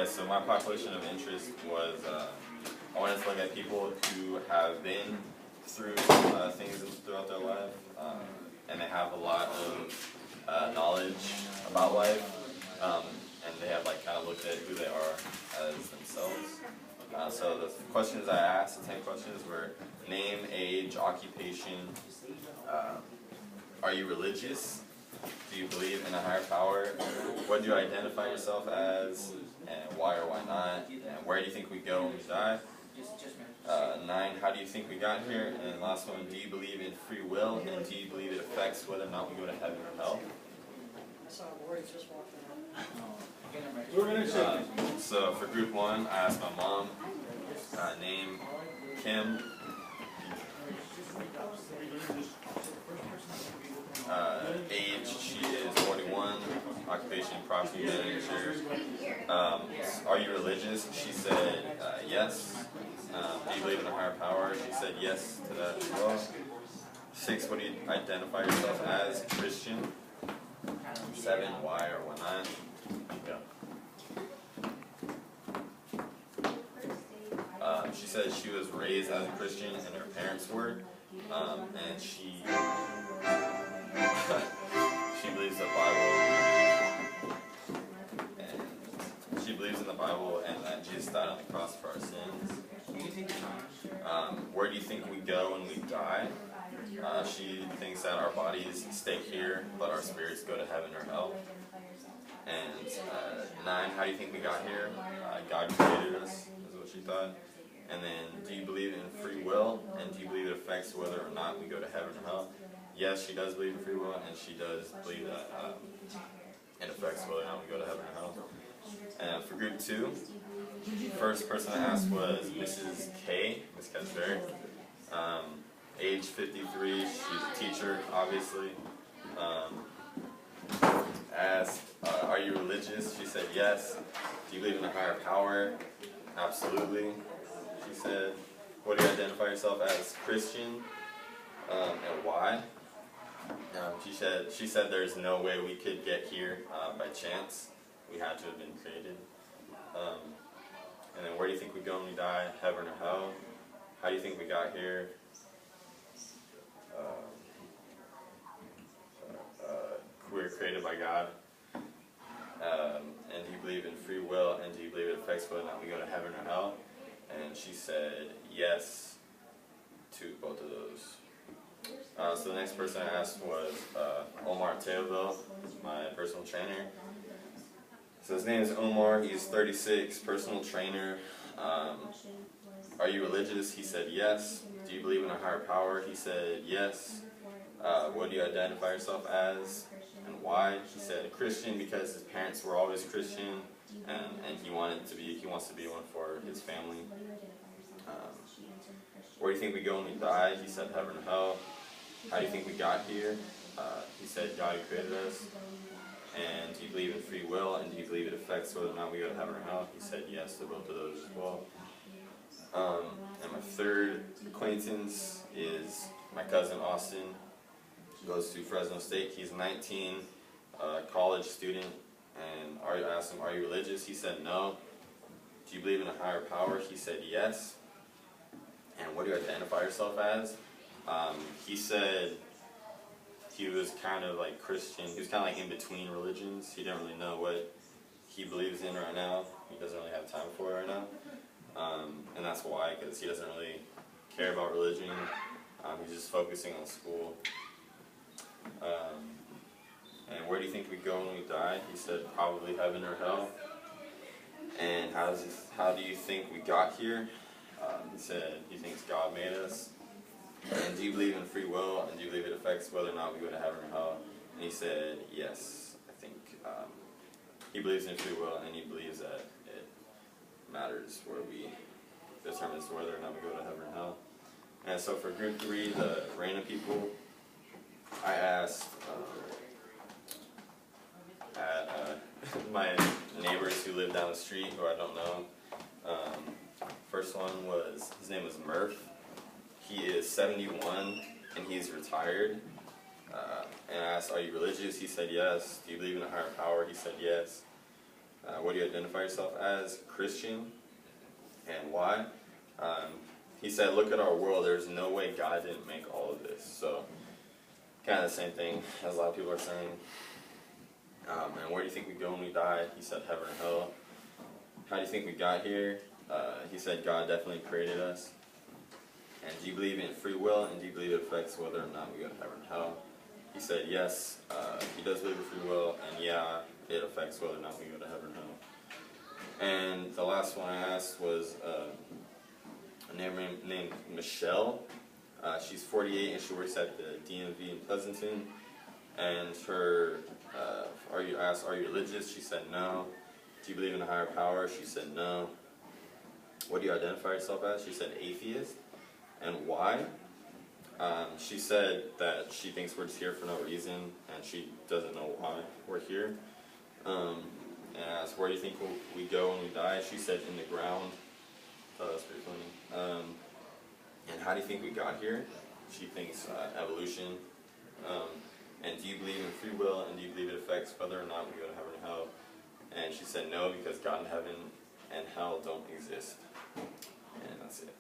Okay, so my population of interest was I wanted to look at people who have been through things throughout their life, and they have a lot of knowledge about life, and they have like kind of looked at who they are as themselves. So the questions I asked, the 10 questions were: name, age, occupation, are you religious? Do you believe in a higher power? What do you identify yourself as? And why or why not? And where do you think we go when we die? 9, how do you think we got here? And the last one, do you believe in free will? And do you believe it affects whether or not we go to heaven or hell? So for group 1, I asked my mom, name Kim. Age, she is 41. Occupation, property manager. Are you religious? She said yes. Do you believe in a higher power? She said yes to that as well. 6, what do you identify yourself as? Christian. 7, why or why not? She said she was raised as a Christian and her parents were, and she believes the Bible, and she believes in the Bible and that Jesus died on the cross for our sins. Where do you think we go when we die? She thinks that our bodies stay here, but our spirits go to heaven or hell. And 9, how do you think we got here? God created us, is what she thought. And then, do you believe in free will? And do you believe it affects whether or not we go to heaven or hell? Yes, she does believe in free will, and she does believe that it affects whether or not we go to heaven or hell. And for group 2, first person I asked was Mrs. K, Miss Kesberry. Age 53, she's a teacher, obviously. Asked, are you religious? She said yes. Do you believe in a higher power? Absolutely. She said, what do you identify yourself as? Christian, and why? She said there's no way we could get here by chance. We had to have been created. And then where do you think we go when we die? Heaven or hell? How do you think we got here? We were created by God. And do you believe in free will? And do you believe it affects whether or not we go to heaven or hell? And she said yes to both of those. So the next person I asked was Omar Teoville, my personal trainer. So his name is Omar. He's 36, personal trainer. Are you religious? He said yes. Do you believe in a higher power? He said yes. What do you identify yourself as and why? He said a Christian because his parents were always Christian, and he wants to be one for his family. Where do you think we go when we die? He said heaven or hell. How do you think we got here? He said God created us. And do you believe in free will? And do you believe it affects whether or not we go to heaven or hell? He said yes to both of those as well. And my third acquaintance is my cousin Austin. He goes to Fresno State. He's 19, college student. And I asked him, are you religious? He said no. Do you believe in a higher power? He said yes. And what do you identify yourself as? He said he was kind of like Christian. He was kind of like in between religions. He didn't really know what he believes in right now. He doesn't really have time for it right now. And that's why, because he doesn't really care about religion. He's just focusing on school. And where do you think we go when we die? He said probably heaven or hell. And how do you think we got here? He said he thinks God made us. And do you believe in free will? And do you believe it affects whether or not we go to heaven or hell? And he said yes. I think he believes in free will, and he believes that it matters where we determines whether or not we go to heaven or hell. And so for group 3, the random people, I asked my neighbors who live down the street, who I don't know. First one was, his name was Murph. He is 71 and he's retired. And I asked, are you religious? He said yes. Do you believe in a higher power? He said yes. What do you identify yourself as? Christian. And why? He said, look at our world. There's no way God didn't make all of this. So, kind of the same thing as a lot of people are saying. And where do you think we go when we die? He said heaven or hell. How do you think we got here? He said God definitely created us. And do you believe in free will? And do you believe it affects whether or not we go to heaven or hell? He said yes, he does believe in free will, and yeah, it affects whether or not we go to heaven or hell. And the last one I asked was a name named Michelle. She's 48 and she works at the DMV in Pleasanton. And her, are you religious? She said no. Do you believe in a higher power? She said no. What do you identify yourself as? She said atheist. And why? She said that she thinks we're just here for no reason, and she doesn't know why we're here. And asked, where do you think we go when we die? She said, in the ground. I thought that was pretty funny. And how do you think we got here? She thinks evolution. And do you believe in free will, and do you believe it affects whether or not we go to heaven or hell? And she said no, because God and heaven and hell don't exist. And that's it.